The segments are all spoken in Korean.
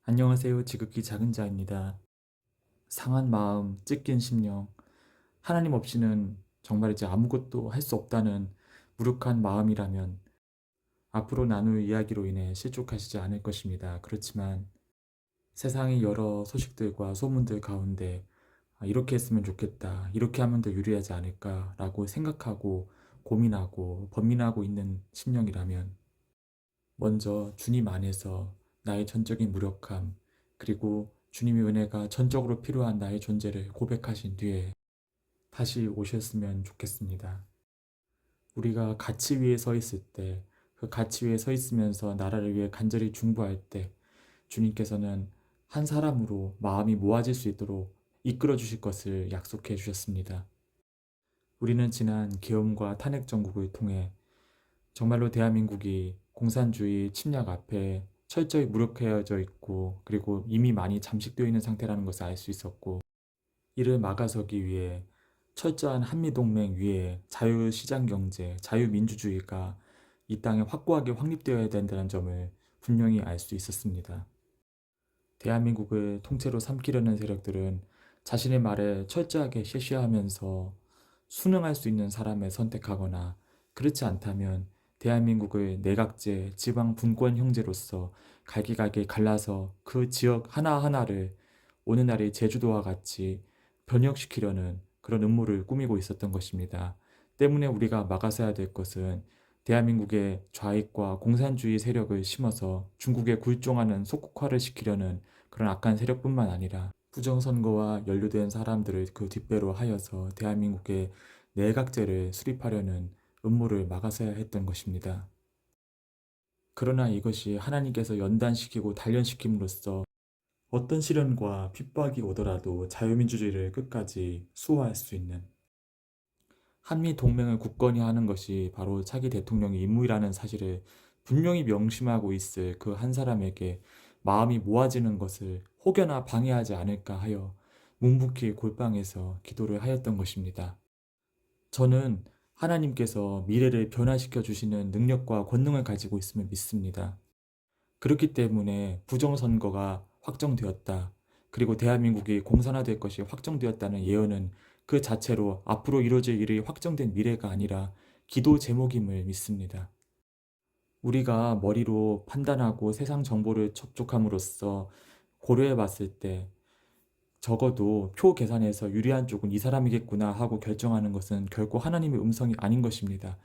안녕하세요. 지극히 작은 자입니다. 상한 마음, 찢긴 심령, 하나님 없이는 정말 이제 아무것도 할 수 없다는 무력한 마음이라면 앞으로 나눌 이야기로 인해 실족하시지 않을 것입니다. 그렇지만 세상의 여러 소식들과 소문들 가운데 이렇게 했으면 좋겠다, 이렇게 하면 더 유리하지 않을까라고 생각하고 고민하고 번민하고 있는 심령이라면 먼저 주님 안에서 나의 전적인 무력함, 그리고 주님의 은혜가 전적으로 필요한 나의 존재를 고백하신 뒤에 다시 오셨으면 좋겠습니다. 우리가 가치 위에 서 있을 때, 그 가치 위에 서 있으면서 나라를 위해 간절히 중보할 때, 주님께서는 한 사람으로 마음이 모아질 수 있도록 이끌어 주실 것을 약속해 주셨습니다. 우리는 지난 계엄과 탄핵 정국을 통해 정말로 대한민국이 공산주의 침략 앞에 철저히 무력해져 있고, 그리고 이미 많이 잠식되어 있는 상태라는 것을 알 수 있었고, 이를 막아서기 위해 철저한 한미동맹 위에 자유시장경제, 자유민주주의가 이 땅에 확고하게 확립되어야 된다는 점을 분명히 알 수 있었습니다. 대한민국을 통째로 삼키려는 세력들은 자신의 말에 철저하게 셰시하면서 순응할 수 있는 사람을 선택하거나, 그렇지 않다면 대한민국을 내각제 지방 분권 형제로서 갈기갈기 갈라서 그 지역 하나하나를 오늘날의 제주도와 같이 변혁시키려는 그런 음모를 꾸미고 있었던 것입니다. 때문에 우리가 막아서야 될 것은 대한민국의 좌익과 공산주의 세력을 심어서 중국에 굴종하는 속국화를 시키려는 그런 악한 세력뿐만 아니라 부정선거와 연루된 사람들을 그 뒷배로 하여서 대한민국의 내각제를 수립하려는 음모를 막아서야 했던 것입니다. 그러나 이것이 하나님께서 연단시키고 단련시킴으로써 어떤 시련과 핍박이 오더라도 자유민주주의를 끝까지 수호할 수 있는 한미 동맹을 굳건히 하는 것이 바로 차기 대통령의 임무이라는 사실을 분명히 명심하고 있을 그 한 사람에게 마음이 모아지는 것을 혹여나 방해하지 않을까 하여 묵묵히 골방에서 기도를 하였던 것입니다. 저는 하나님께서 미래를 변화시켜 주시는 능력과 권능을 가지고 있음을 믿습니다. 그렇기 때문에 부정선거가 확정되었다, 그리고 대한민국이 공산화될 것이 확정되었다는 예언은 그 자체로 앞으로 이루어질 일이 확정된 미래가 아니라 기도 제목임을 믿습니다. 우리가 머리로 판단하고 세상 정보를 접촉함으로써 고려해 봤을 때 적어도 표 계산에서 유리한 쪽은 이 사람이겠구나 하고 결정하는 것은 결코 하나님의 음성이 아닌 것입니다.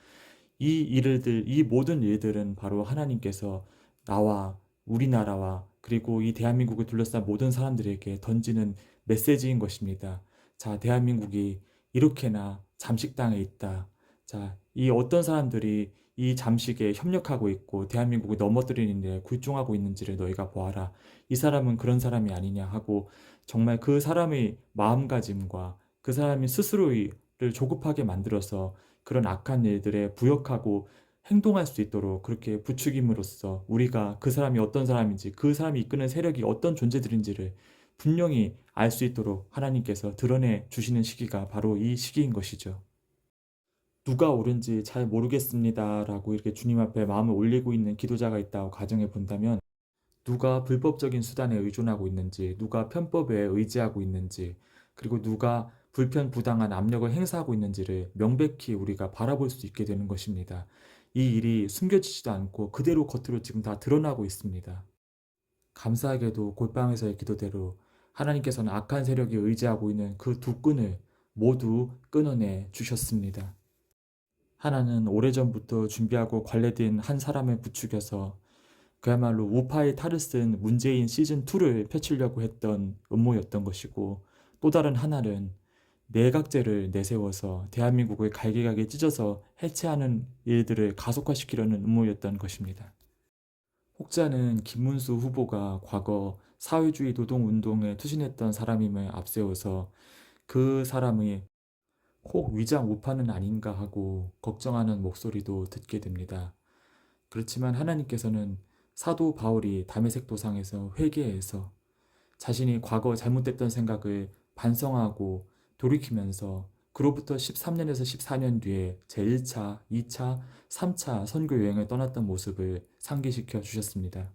이 모든 일들은 바로 하나님께서 나와 우리나라와 그리고 이 대한민국을 둘러싼 모든 사람들에게 던지는 메시지인 것입니다. 자, 대한민국이 이렇게나 잠식당해 있다. 자, 이 어떤 사람들이 이 잠식에 협력하고 있고 대한민국을 넘어뜨리는 데 굴종하고 있는지를 너희가 보아라. 이 사람은 그런 사람이 아니냐 하고 정말 그 사람의 마음가짐과 그 사람이 스스로를 조급하게 만들어서 그런 악한 일들에 부역하고 행동할 수 있도록 그렇게 부추김으로써 우리가 그 사람이 어떤 사람인지, 그 사람이 이끄는 세력이 어떤 존재들인지를 분명히 알 수 있도록 하나님께서 드러내 주시는 시기가 바로 이 시기인 것이죠. 누가 옳은지 잘 모르겠습니다 라고 이렇게 주님 앞에 마음을 올리고 있는 기도자가 있다고 가정해 본다면, 누가 불법적인 수단에 의존하고 있는지, 누가 편법에 의지하고 있는지, 그리고 누가 불편부당한 압력을 행사하고 있는지를 명백히 우리가 바라볼 수 있게 되는 것입니다. 이 일이 숨겨지지도 않고 그대로 겉으로 지금 다 드러나고 있습니다. 감사하게도 골방에서의 기도대로 하나님께서는 악한 세력이 의지하고 있는 그 두 끈을 모두 끊어내 주셨습니다. 하나는 오래전부터 준비하고 관례된 한 사람을 부추겨서 그야말로 우파의 탈을 쓴 문재인 시즌2를 펼치려고 했던 음모였던 것이고, 또 다른 하나는 내각제를 내세워서 대한민국을 갈기갈기 찢어서 해체하는 일들을 가속화시키려는 음모였던 것입니다. 혹자는 김문수 후보가 과거 사회주의 노동운동에 투신했던 사람임을 앞세워서 그 사람의 혹 위장 우파는 아닌가 하고 걱정하는 목소리도 듣게 됩니다. 그렇지만 하나님께서는 사도 바울이 다메섹 도상에서 회개해서 자신이 과거 잘못됐던 생각을 반성하고 돌이키면서 그로부터 13년에서 14년 뒤에 제1차, 2차, 3차 선교 여행을 떠났던 모습을 상기시켜 주셨습니다.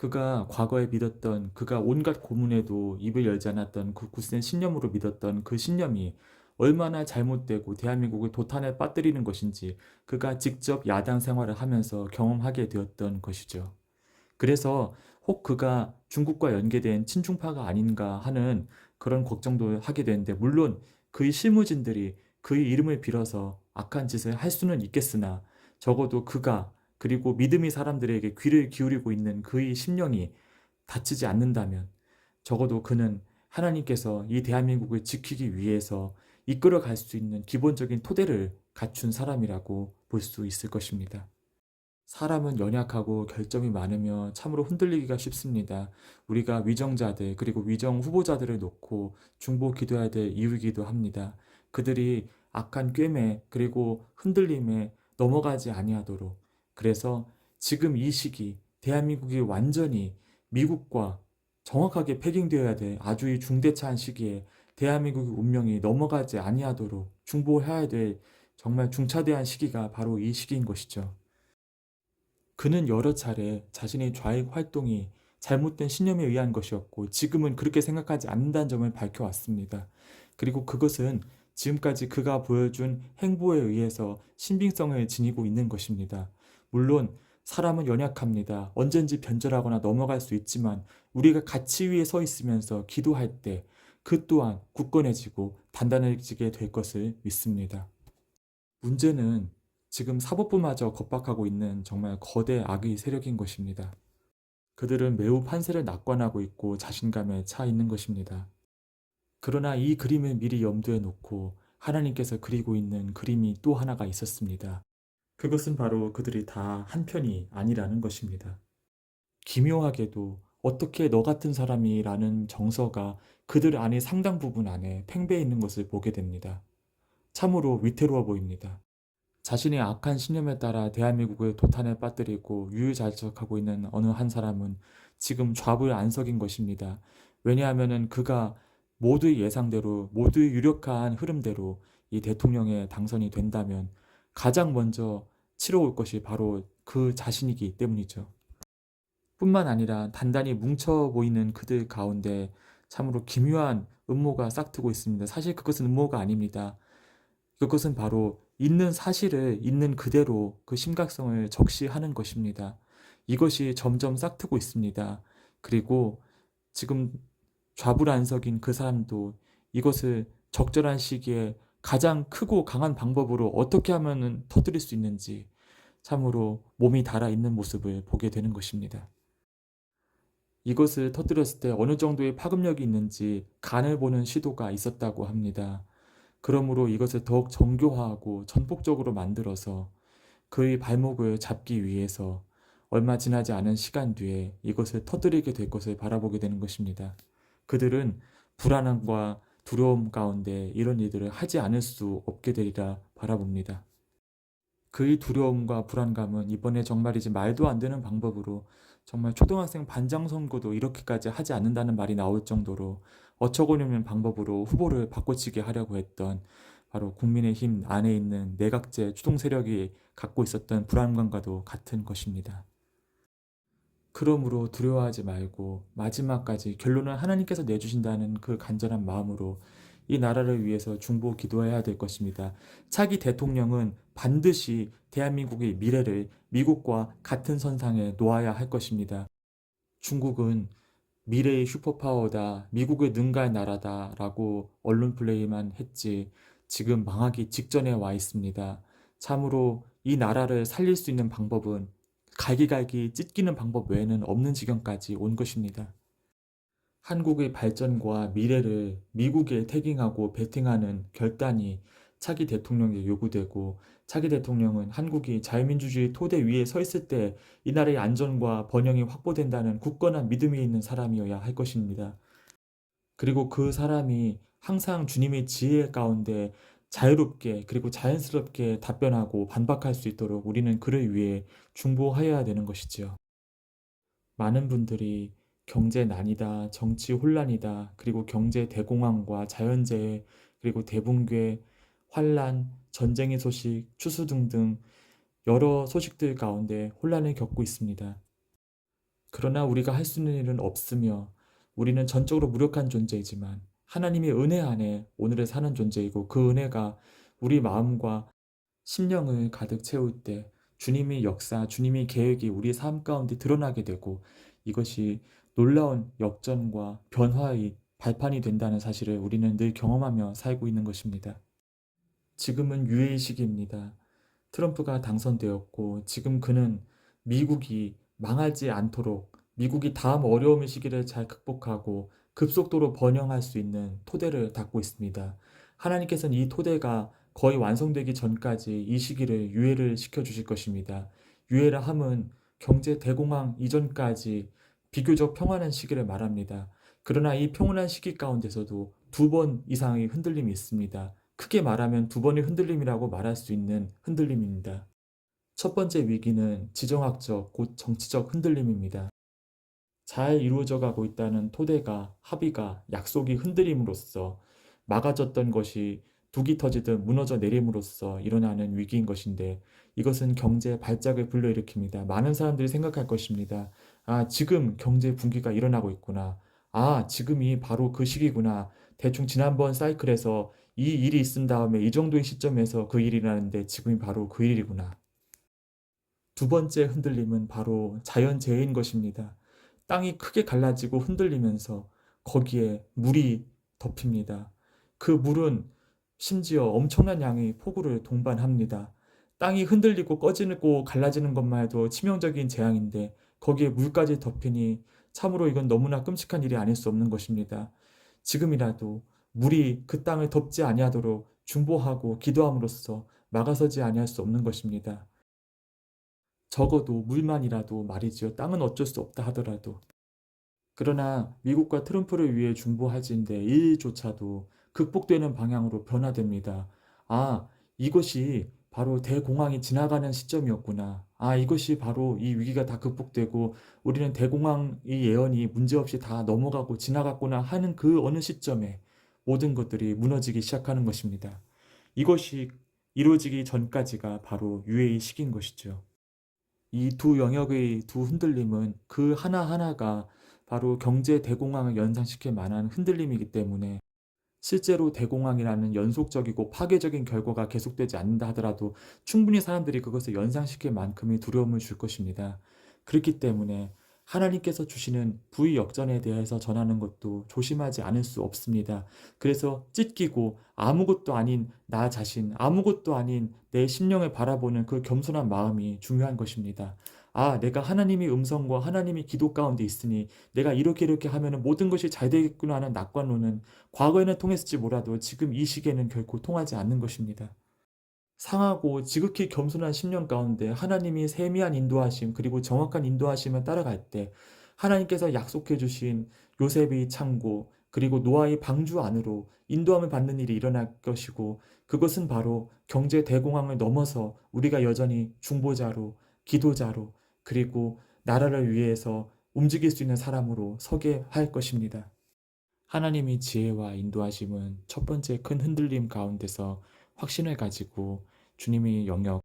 그가 과거에 믿었던, 그가 온갖 고문에도 입을 열지 않았던 그 굳센 신념으로 믿었던 그 신념이 얼마나 잘못되고 대한민국을 도탄에 빠뜨리는 것인지 그가 직접 야당 생활을 하면서 경험하게 되었던 것이죠. 그래서 혹 그가 중국과 연계된 친중파가 아닌가 하는 그런 걱정도 하게 되는데, 물론 그의 실무진들이 그의 이름을 빌어서 악한 짓을 할 수는 있겠으나 적어도 그가, 그리고 믿음의 사람들에게 귀를 기울이고 있는 그의 심령이 다치지 않는다면 적어도 그는 하나님께서 이 대한민국을 지키기 위해서 이끌어 갈 수 있는 기본적인 토대를 갖춘 사람이라고 볼 수 있을 것입니다. 사람은 연약하고 결점이 많으며 참으로 흔들리기가 쉽습니다. 우리가 위정자들 그리고 위정 후보자들을 놓고 중보 기도해야 될 이유이기도 합니다. 그들이 악한 꾀매 그리고 흔들림에 넘어가지 아니하도록. 그래서 지금 이 시기 대한민국이 완전히 미국과 정확하게 패깅되어야 될 아주 이 중대차한 시기에 대한민국의 운명이 넘어가지 아니하도록 중보해야 될 정말 중차대한 시기가 바로 이 시기인 것이죠. 그는 여러 차례 자신의 좌익 활동이 잘못된 신념에 의한 것이었고 지금은 그렇게 생각하지 않는다는 점을 밝혀왔습니다. 그리고 그것은 지금까지 그가 보여준 행보에 의해서 신빙성을 지니고 있는 것입니다. 물론 사람은 연약합니다. 언젠지 변절하거나 넘어갈 수 있지만 우리가 가치 위에 서 있으면서 기도할 때 그 또한 굳건해지고 단단해지게 될 것을 믿습니다. 문제는 지금 사법부마저 겁박하고 있는 정말 거대 악의 세력인 것입니다. 그들은 매우 판세를 낙관하고 있고 자신감에 차 있는 것입니다. 그러나 이 그림을 미리 염두에 놓고 하나님께서 그리고 있는 그림이 또 하나가 있었습니다. 그것은 바로 그들이 다 한편이 아니라는 것입니다. 기묘하게도 어떻게 너 같은 사람이라는 정서가 그들 안에 상당 부분 안에 팽배해 있는 것을 보게 됩니다. 참으로 위태로워 보입니다. 자신의 악한 신념에 따라 대한민국을 도탄에 빠뜨리고 유유자적하고 있는 어느 한 사람은 지금 좌불 안석인 것입니다. 왜냐하면 그가 모두의 예상대로, 모두의 유력한 흐름대로 이 대통령에 당선이 된다면 가장 먼저 치러올 것이 바로 그 자신이기 때문이죠. 뿐만 아니라 단단히 뭉쳐 보이는 그들 가운데 참으로 기묘한 음모가 싹트고 있습니다. 사실 그것은 음모가 아닙니다. 그것은 바로 있는 사실을 있는 그대로 그 심각성을 적시하는 것입니다. 이것이 점점 싹트고 있습니다. 그리고 지금 좌불안석인 그 사람도 이것을 적절한 시기에 가장 크고 강한 방법으로 어떻게 하면 터뜨릴 수 있는지 참으로 몸이 달아 있는 모습을 보게 되는 것입니다. 이것을 터뜨렸을 때 어느 정도의 파급력이 있는지 간을 보는 시도가 있었다고 합니다. 그러므로 이것을 더욱 정교화하고 전폭적으로 만들어서 그의 발목을 잡기 위해서 얼마 지나지 않은 시간 뒤에 이것을 터뜨리게 될 것을 바라보게 되는 것입니다. 그들은 불안함과 두려움 가운데 이런 일들을 하지 않을 수 없게 되리라 바라봅니다. 그의 두려움과 불안감은 이번에 정말이지 말도 안 되는 방법으로 정말 초등학생 반장 선거도 이렇게까지 하지 않는다는 말이 나올 정도로 어처구니없는 방법으로 후보를 바꿔치기 하려고 했던 바로 국민의힘 안에 있는 내각제 추동 세력이 갖고 있었던 불안감과도 같은 것입니다. 그러므로 두려워하지 말고 마지막까지 결론은 하나님께서 내주신다는 그 간절한 마음으로 이 나라를 위해서 중보 기도해야 될 것입니다. 차기 대통령은 반드시 대한민국의 미래를 미국과 같은 선상에 놓아야 할 것입니다. 중국은 미래의 슈퍼파워다, 미국을 능가할 나라다라고 언론 플레이만 했지 지금 망하기 직전에 와 있습니다. 참으로 이 나라를 살릴 수 있는 방법은 갈기갈기 찢기는 방법 외에는 없는 지경까지 온 것입니다. 한국의 발전과 미래를 미국에 태깅하고 베팅하는 결단이 차기 대통령에게 요구되고 차기 대통령은 한국이 자유민주주의 토대 위에 서 있을 때 이 나라의 안전과 번영이 확보된다는 굳건한 믿음이 있는 사람이어야 할 것입니다. 그리고 그 사람이 항상 주님의 지혜 가운데 자유롭게 그리고 자연스럽게 답변하고 반박할 수 있도록 우리는 그를 위해 중보하여야 되는 것이지요. 많은 분들이 경제난이다, 정치 혼란이다, 그리고 경제 대공황과 자연재해, 그리고 대붕괴, 환란, 전쟁의 소식, 추수 등등 여러 소식들 가운데 혼란을 겪고 있습니다. 그러나 우리가 할 수 있는 일은 없으며 우리는 전적으로 무력한 존재이지만 하나님의 은혜 안에 오늘을 사는 존재이고 그 은혜가 우리 마음과 심령을 가득 채울 때 주님의 역사, 주님의 계획이 우리의 삶 가운데 드러나게 되고 이것이 놀라운 역전과 변화의 발판이 된다는 사실을 우리는 늘 경험하며 살고 있는 것입니다. 지금은 유예의 시기입니다. 트럼프가 당선되었고 지금 그는 미국이 망하지 않도록 미국이 다음 어려움의 시기를 잘 극복하고 급속도로 번영할 수 있는 토대를 닦고 있습니다. 하나님께서는 이 토대가 거의 완성되기 전까지 이 시기를 유예를 시켜주실 것입니다. 유예라 함은 경제 대공황 이전까지 비교적 평안한 시기를 말합니다. 그러나 이 평온한 시기 가운데서도 2번 이상의 흔들림이 있습니다. 크게 말하면 2번의 흔들림이라고 말할 수 있는 흔들림입니다. 첫 번째 위기는 지정학적, 곧 정치적 흔들림입니다. 잘 이루어져 가고 있다는 토대가, 합의가, 약속이 흔들림으로써 막아졌던 것이 둑이 터지듯 무너져 내림으로써 일어나는 위기인 것인데 이것은 경제 발작을 불러일으킵니다. 많은 사람들이 생각할 것입니다. 아, 지금 경제 붕괴가 일어나고 있구나. 아, 지금이 바로 그 시기구나. 대충 지난번 사이클에서 이 일이 있은 다음에 이 정도의 시점에서 그 일이 일어나는데 지금이 바로 그 일이구나. 두 번째 흔들림은 바로 자연재해인 것입니다. 땅이 크게 갈라지고 흔들리면서 거기에 물이 덮입니다. 그 물은 심지어 엄청난 양의 폭우를 동반합니다. 땅이 흔들리고 꺼지고 갈라지는 것만 해도 치명적인 재앙인데 거기에 물까지 덮이니 참으로 이건 너무나 끔찍한 일이 아닐 수 없는 것입니다. 지금이라도 물이 그 땅을 덮지 아니하도록 중보하고 기도함으로써 막아서지 아니할 수 없는 것입니다. 적어도 물만이라도 말이지요. 땅은 어쩔 수 없다 하더라도. 그러나 미국과 트럼프를 위해 중보하지인데 일조차도 극복되는 방향으로 변화됩니다. 아, 이것이 바로 대공황이 지나가는 시점이었구나. 아, 이것이 바로 이 위기가 다 극복되고 우리는 대공황의 예언이 문제없이 다 넘어가고 지나갔구나 하는 그 어느 시점에 모든 것들이 무너지기 시작하는 것입니다. 이것이 이루어지기 전까지가 바로 유예의 시기인 것이죠. 이 두 영역의 두 흔들림은 그 하나하나가 바로 경제 대공황을 연상시킬 만한 흔들림이기 때문에 실제로 대공황이라는 연속적이고 파괴적인 결과가 계속되지 않는다 하더라도 충분히 사람들이 그것을 연상시킬 만큼의 두려움을 줄 것입니다. 그렇기 때문에 하나님께서 주시는 부의 역전에 대해서 전하는 것도 조심하지 않을 수 없습니다. 그래서 찢기고 아무것도 아닌 나 자신, 아무것도 아닌 내 심령을 바라보는 그 겸손한 마음이 중요한 것입니다. 아, 내가 하나님의 음성과 하나님의 기도 가운데 있으니 내가 이렇게 하면 모든 것이 잘 되겠구나 하는 낙관론은 과거에는 통했을지 몰라도 지금 이 시기에는 결코 통하지 않는 것입니다. 상하고 지극히 겸손한 심령 가운데 하나님이 세미한 인도하심 그리고 정확한 인도하심을 따라갈 때 하나님께서 약속해 주신 요셉의 창고 그리고 노아의 방주 안으로 인도함을 받는 일이 일어날 것이고 그것은 바로 경제 대공황을 넘어서 우리가 여전히 중보자로 기도자로 그리고 나라를 위해서 움직일 수 있는 사람으로 서게 할 것입니다. 하나님의 지혜와 인도하심은 첫 번째 큰 흔들림 가운데서 확신을 가지고 주님의 영역,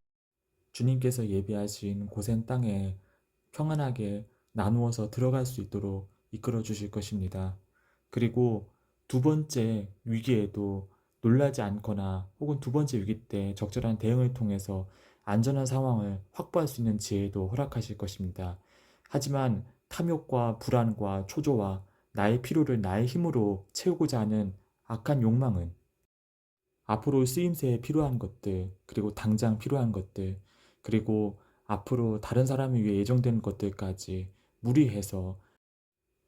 주님께서 예비하신 고센 땅에 평안하게 나누어서 들어갈 수 있도록 이끌어 주실 것입니다. 그리고 두 번째 위기에도 놀라지 않거나 혹은 두 번째 위기 때 적절한 대응을 통해서 안전한 상황을 확보할 수 있는 지혜도 허락하실 것입니다. 하지만 탐욕과 불안과 초조와 나의 필요를 나의 힘으로 채우고자 하는 악한 욕망은 앞으로 쓰임새에 필요한 것들, 그리고 당장 필요한 것들, 그리고 앞으로 다른 사람을 위해 예정된 것들까지 무리해서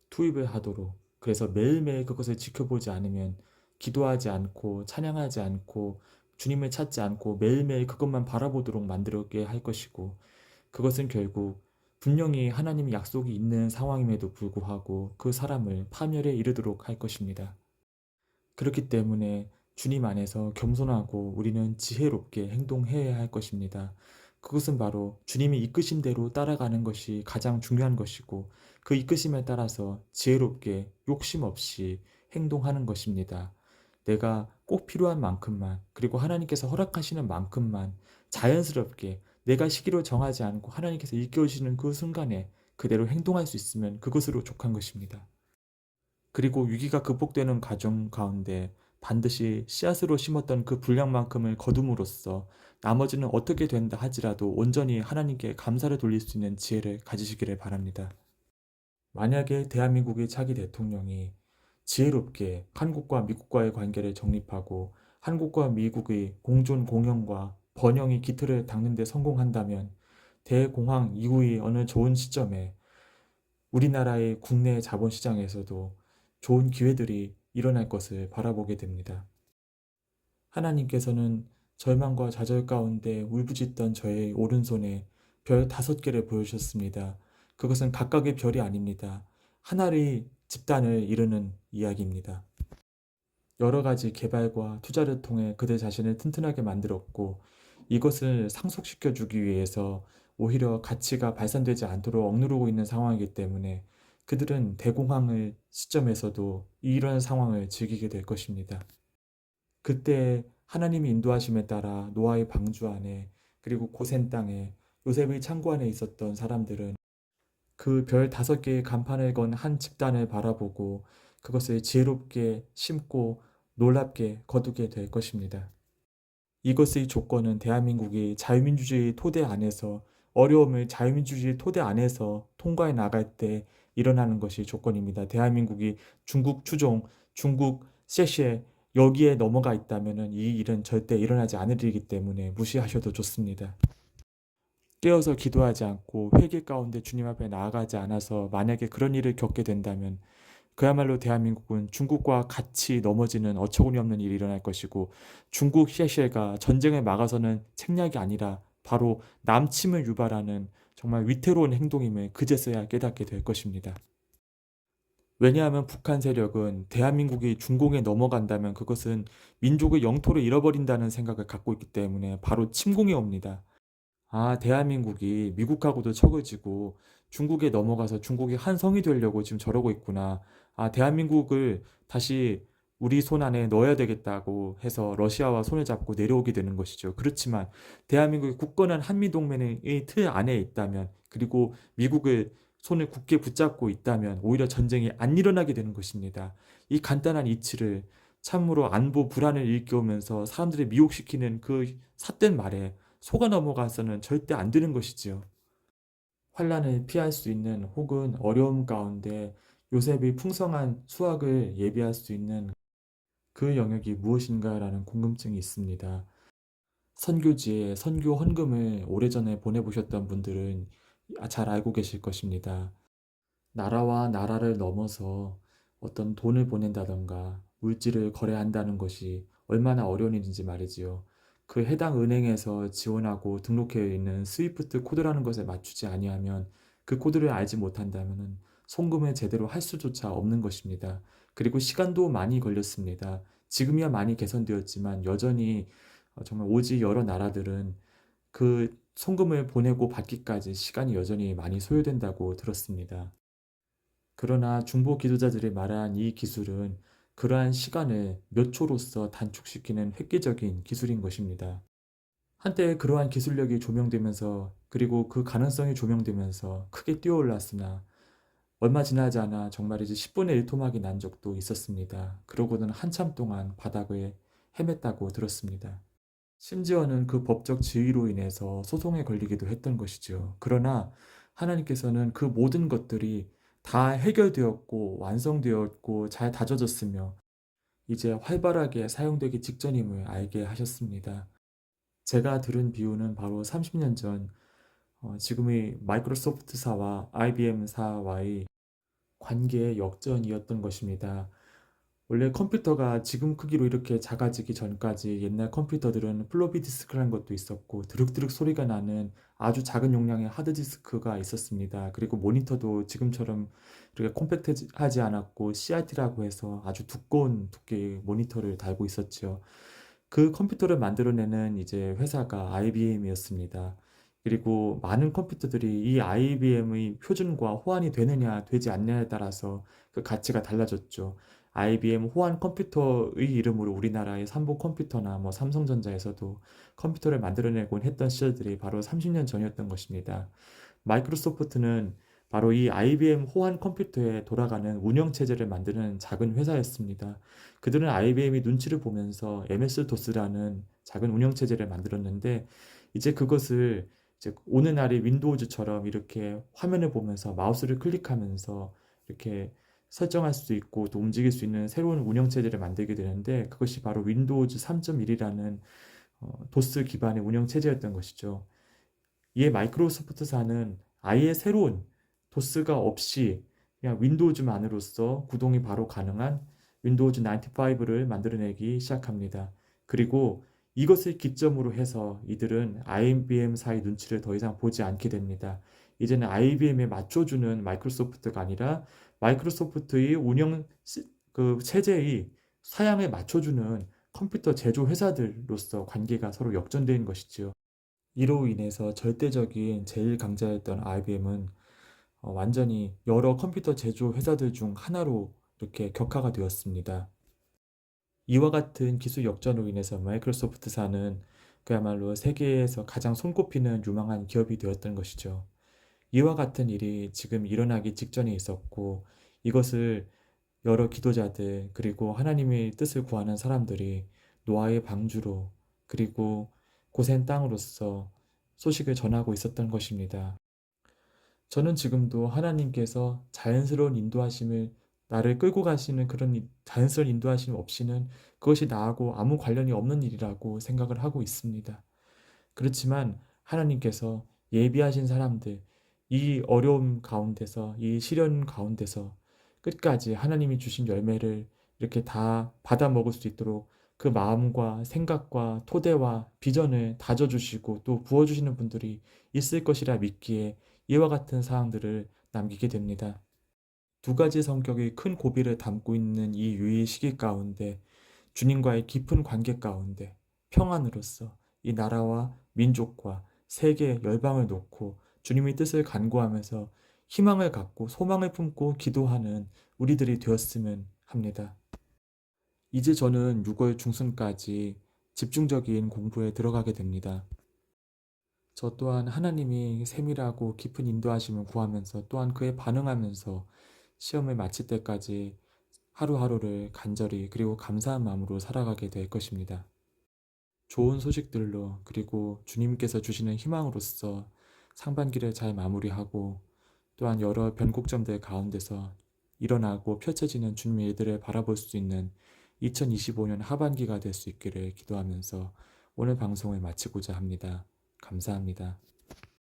투입을 하도록 그래서 매일매일 그것을 지켜보지 않으면 기도하지 않고 찬양하지 않고 주님을 찾지 않고 매일매일 그것만 바라보도록 만들게 할 것이고 그것은 결국 분명히 하나님의 약속이 있는 상황임에도 불구하고 그 사람을 파멸에 이르도록 할 것입니다. 그렇기 때문에 주님 안에서 겸손하고 우리는 지혜롭게 행동해야 할 것입니다. 그것은 바로 주님이 이끄신 대로 따라가는 것이 가장 중요한 것이고 그 이끄심에 따라서 지혜롭게 욕심 없이 행동하는 것입니다. 내가 꼭 필요한 만큼만 그리고 하나님께서 허락하시는 만큼만 자연스럽게 내가 시기로 정하지 않고 하나님께서 이끌어주시는 그 순간에 그대로 행동할 수 있으면 그것으로 족한 것입니다. 그리고 위기가 극복되는 과정 가운데 반드시 씨앗으로 심었던 그 분량만큼을 거둠으로써 나머지는 어떻게 된다 하지라도 온전히 하나님께 감사를 돌릴 수 있는 지혜를 가지시기를 바랍니다. 만약에 대한민국의 차기 대통령이 지혜롭게 한국과 미국과의 관계를 정립하고 한국과 미국의 공존 공영과 번영의 기틀을 닦는 데 성공한다면 대공황 이후의 어느 좋은 시점에 우리나라의 국내 자본시장에서도 좋은 기회들이 일어날 것을 바라보게 됩니다. 하나님께서는 절망과 좌절 가운데 울부짖던 저의 오른손에 별 5개를 보여주셨습니다. 그것은 각각의 별이 아닙니다. 하나의 집단을 이루는 이야기입니다. 여러 가지 개발과 투자를 통해 그들 자신을 튼튼하게 만들었고 이것을 상속시켜 주기 위해서 오히려 가치가 발산되지 않도록 억누르고 있는 상황이기 때문에 그들은 대공황의 시점에서도 이런 상황을 즐기게 될 것입니다. 그때 하나님이 인도하심에 따라 노아의 방주 안에 그리고 고센 땅에 요셉의 창고 안에 있었던 사람들은 그 별 5개의 간판을 건 한 집단을 바라보고 그것을 지혜롭게 심고 놀랍게 거두게 될 것입니다. 이것의 조건은 대한민국이 자유민주주의 토대 안에서 어려움을 자유민주주의 토대 안에서 통과해 나갈 때 일어나는 것이 조건입니다. 대한민국이 중국 추종, 중국 셰셰 여기에 넘어가 있다면 이 일은 절대 일어나지 않을 일이기 때문에 무시하셔도 좋습니다. 깨어서 기도하지 않고 회개 가운데 주님 앞에 나아가지 않아서 만약에 그런 일을 겪게 된다면 그야말로 대한민국은 중국과 같이 넘어지는 어처구니 없는 일이 일어날 것이고 중국 셰셰가 전쟁을 막아서는 책략이 아니라 바로 남침을 유발하는 정말 위태로운 행동임을 그제서야 깨닫게 될 것입니다. 왜냐하면 북한 세력은 대한민국이 중공에 넘어간다면 그것은 민족의 영토를 잃어버린다는 생각을 갖고 있기 때문에 바로 침공해 옵니다. 아, 대한민국이 미국하고도 척을 지고 중국에 넘어가서 중국이 한 성이 되려고 지금 저러고 있구나. 아, 대한민국을 다시 우리 손 안에 넣어야 되겠다고 해서 러시아와 손을 잡고 내려오게 되는 것이죠. 그렇지만 대한민국이 굳건한 한미동맹의 틀 안에 있다면 그리고 미국을 손을 굳게 붙잡고 있다면 오히려 전쟁이 안 일어나게 되는 것입니다. 이 간단한 이치를 참으로 안보 불안을 일깨우면서 사람들을 미혹시키는 그 삿된 말에 속아 넘어가서는 절대 안 되는 것이지요. 환란을 피할 수 있는 혹은 어려움 가운데 요셉의 풍성한 수확을 예비할 수 있는 그 영역이 무엇인가라는 궁금증이 있습니다. 선교지에 선교 헌금을 오래전에 보내보셨던 분들은 잘 알고 계실 것입니다. 나라와 나라를 넘어서 어떤 돈을 보낸다던가 물질을 거래한다는 것이 얼마나 어려운 일인지 말이지요. 그 해당 은행에서 지원하고 등록해 있는 스위프트 코드라는 것에 맞추지 아니하면 그 코드를 알지 못한다면 송금을 제대로 할 수조차 없는 것입니다. 그리고 시간도 많이 걸렸습니다. 지금이야 많이 개선되었지만 여전히 정말 오지 여러 나라들은 그 송금을 보내고 받기까지 시간이 여전히 많이 소요된다고 들었습니다. 그러나 중보 기도자들이 말한 이 기술은 그러한 시간을 몇 초로서 단축시키는 획기적인 기술인 것입니다. 한때 그러한 기술력이 조명되면서 그리고 그 가능성이 조명되면서 크게 뛰어올랐으나 얼마 지나지 않아 정말 이제 10분의 1 토막이 난 적도 있었습니다. 그러고는 한참 동안 바닥을 헤맸다고 들었습니다. 심지어는 그 법적 지위로 인해서 소송에 걸리기도 했던 것이죠. 그러나 하나님께서는 그 모든 것들이 다 해결되었고 완성되었고 잘 다져졌으며 이제 활발하게 사용되기 직전임을 알게 하셨습니다. 제가 들은 비유는 바로 30년 전 지금의 마이크로소프트사와 IBM사와의 관계의 역전이었던 것입니다. 원래 컴퓨터가 지금 크기로 이렇게 작아지기 전까지 옛날 컴퓨터들은 플로피 디스크라는 것도 있었고 드륵드륵 소리가 나는 아주 작은 용량의 하드디스크가 있었습니다. 그리고 모니터도 지금처럼 이렇게 콤팩트하지 않았고 CRT라고 해서 아주 두꺼운 두께의 모니터를 달고 있었죠. 그 컴퓨터를 만들어내는 이제 회사가 IBM이었습니다. 그리고 많은 컴퓨터들이 이 IBM의 표준과 호환이 되느냐 되지 않느냐에 따라서 그 가치가 달라졌죠. IBM 호환 컴퓨터의 이름으로 우리나라의 삼보 컴퓨터나 뭐 삼성전자에서도 컴퓨터를 만들어내곤 했던 시절들이 바로 30년 전이었던 것입니다. 마이크로소프트는 바로 이 IBM 호환 컴퓨터에 돌아가는 운영 체제를 만드는 작은 회사였습니다. 그들은 IBM이 눈치를 보면서 MS-DOS라는 작은 운영 체제를 만들었는데 이제 그것을 이제 오는 날의 윈도우즈처럼 이렇게 화면을 보면서 마우스를 클릭하면서 이렇게 설정할 수 있고 또 움직일 수 있는 새로운 운영 체제를 만들게 되는데 그것이 바로 윈도우즈 3.1이라는 도스 기반의 운영 체제였던 것이죠. 이에 마이크로소프트사는 아예 새로운 도스가 없이 그냥 윈도우즈만으로써 구동이 바로 가능한 윈도우즈 95를 만들어내기 시작합니다. 그리고 이것을 기점으로 해서 이들은 IBM사의 눈치를 더 이상 보지 않게 됩니다. 이제는 IBM에 맞춰주는 마이크로소프트가 아니라 마이크로소프트의 운영 그 체제의 사양에 맞춰주는 컴퓨터 제조 회사들로서 관계가 서로 역전된 것이지요. 이로 인해서 절대적인 제일 강자였던 IBM은 완전히 여러 컴퓨터 제조 회사들 중 하나로 이렇게 격화가 되었습니다. 이와 같은 기술 역전으로 인해서 마이크로소프트사는 그야말로 세계에서 가장 손꼽히는 유망한 기업이 되었던 것이죠. 이와 같은 일이 지금 일어나기 직전에 있었고 이것을 여러 기도자들 그리고 하나님의 뜻을 구하는 사람들이 노아의 방주로 그리고 고센 땅으로서 소식을 전하고 있었던 것입니다. 저는 지금도 하나님께서 자연스러운 인도하심을 나를 끌고 가시는 그런 자연스러운 인도하심 없이는 그것이 나하고 아무 관련이 없는 일이라고 생각을 하고 있습니다. 그렇지만 하나님께서 예비하신 사람들, 이 어려움 가운데서, 이 시련 가운데서 끝까지 하나님이 주신 열매를 이렇게 다 받아 먹을 수 있도록 그 마음과 생각과 토대와 비전을 다져주시고 또 부어주시는 분들이 있을 것이라 믿기에 이와 같은 사항들을 남기게 됩니다. 두 가지 성격이 큰 고비를 담고 있는 이 유의 시기 가운데 주님과의 깊은 관계 가운데 평안으로서 이 나라와 민족과 세계 열방을 놓고 주님의 뜻을 간구하면서 희망을 갖고 소망을 품고 기도하는 우리들이 되었으면 합니다. 이제 저는 6월 중순까지 집중적인 공부에 들어가게 됩니다. 저 또한 하나님이 세밀하고 깊은 인도하심을 구하면서 또한 그에 반응하면서 시험을 마칠 때까지 하루하루를 간절히 그리고 감사한 마음으로 살아가게 될 것입니다. 좋은 소식들로 그리고 주님께서 주시는 희망으로써 상반기를 잘 마무리하고 또한 여러 변곡점들 가운데서 일어나고 펼쳐지는 주님의 일들을 바라볼 수 있는 2025년 하반기가 될 수 있기를 기도하면서 오늘 방송을 마치고자 합니다. 감사합니다.